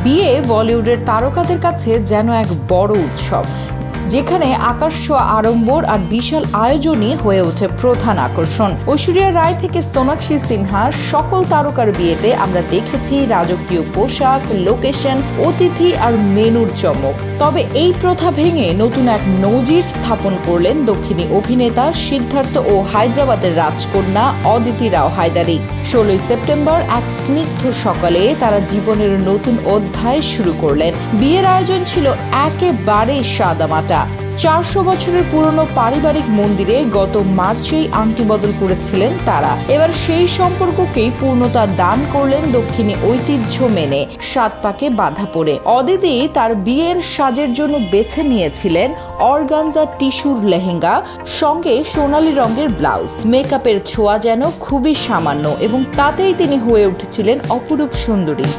বিয়ে বলিউডের তারকাদের কাছে যেন এক বড় উৎসব, যেখানে আকাশছোঁয়া আড়ম্বর আর বিশাল আয়োজনই হয়ে ওঠে প্রধান আকর্ষণ। ঐশ্বরিয়া রায় থেকে সোনাক্ষী সিনহা সকল তারকার বিয়েতে আমরা দেখেছি রাজকীয় পোশাক, লোকেশন, অতিথি আর মেনুর চমক। তবে এই প্রথা ভেঙে নতুন এক নজির স্থাপন করলেন দক্ষিণী অভিনেতা সিদ্ধার্থ ও হায়দ্রাবাদের রাজকন্যা অদিতি রাও হায়দারি। 16 সেপ্টেম্বর এক স্নিগ্ধ সকালে তারা জীবনের নতুন অধ্যায় শুরু করলেন। বিয়ের আয়োজন ছিল একেবারে সাদামাটা। 400 বছরের পুরনো পারিবারিক মন্দিরে গত মার্চেই আংটি বদল করেছিলেন তারা। এবার সেই সম্পর্ককেই পূর্ণতা দান করলেন দক্ষিণী ঐতিহ্য মেনে 7 পাকে বাঁধা পড়ে। অদিতি তার বিয়ের সাজের জন্য বেছে নিয়েছিলেন অর্গানজা টিস্যুর লেহেঙ্গা, সঙ্গে সোনালী রঙের ব্লাউজ। মেকআপের ছোঁয়া যেন খুবই সামান্য এবং তাতেই তিনি হয়ে উঠেছিলেন অপরূপ সুন্দরী।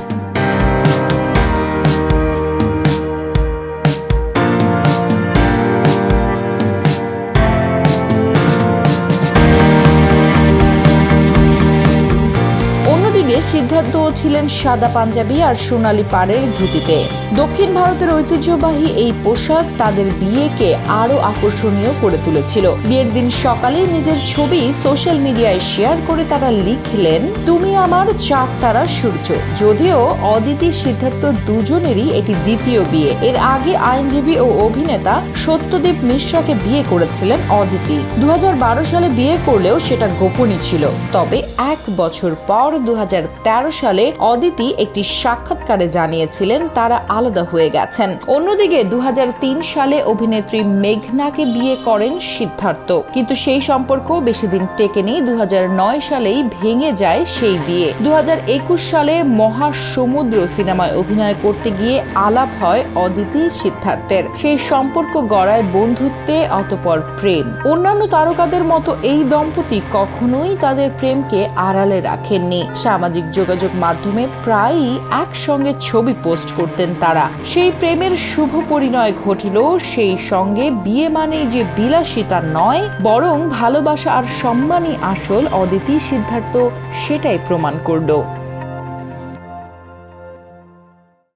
সিদ্ধার্থ ছিলেন সাদা পাঞ্জাবি আর সোনালী পাড়ের ধুতিতে। দক্ষিণ ভারতের ঐতিহ্যবাহী এই পোশাক তাদের বিয়েকে আরো আকর্ষণীয় করে তুলেছিল। বিয়ের দিন সকালে নিজের ছবি সোশ্যাল মিডিয়ায় শেয়ার করে তারা লিখলেন, তুমি আমার চাঁদ তারা সূর্য। যদিও অদিতি সিদ্ধার্থ দুজনেরই এটি দ্বিতীয় বিয়ে। এর আগে আইনজীবী ও অভিনেতা সত্যদীপ মিশ্রাকে বিয়ে করেছিলেন অদিতি। 2012 সালে বিয়ে করলেও সেটা গোপনই ছিল। তবে 1 বছর পর 2013 সালে অদিতি একটি সাক্ষাৎকারে জানিয়েছিলেন তারা আলাদা হয়ে গেছেন। অন্যদিকে 2003 সালে অভিনেত্রী মেঘনাকে বিয়ে করেন সিদ্ধার্থ, কিন্তু সেই সম্পর্ক বেশি দিন টেকেনি। 2009 সালেই ভেঙে যায় সেই বিয়ে। 2021 সালে মহাসমুদ্র সিনেমায় অভিনয় করতে গিয়ে আলাপ হয় অদিতি সিদ্ধার্থের। সেই সম্পর্ক গড়ায় বন্ধুত্বে, অতঃপর প্রেম। অন্যান্য তারকাদের মতো এই দম্পতি কখনোই তাদের প্রেমকে আড়ালে রাখেননি। সামাজিক যোগাযোগ মাধ্যমে প্রায়ই একসঙ্গে ছবি পোস্ট করতেন তারা। সেই প্রেমের শুভ পরিণয় ঘটল। সেই সঙ্গে বিয়ে মানেই যে বিলাসিতা নয়, বরং ভালোবাসা আর সম্মানই আসল। অদিতি সিদ্ধার্থ সেটাই প্রমাণ করল।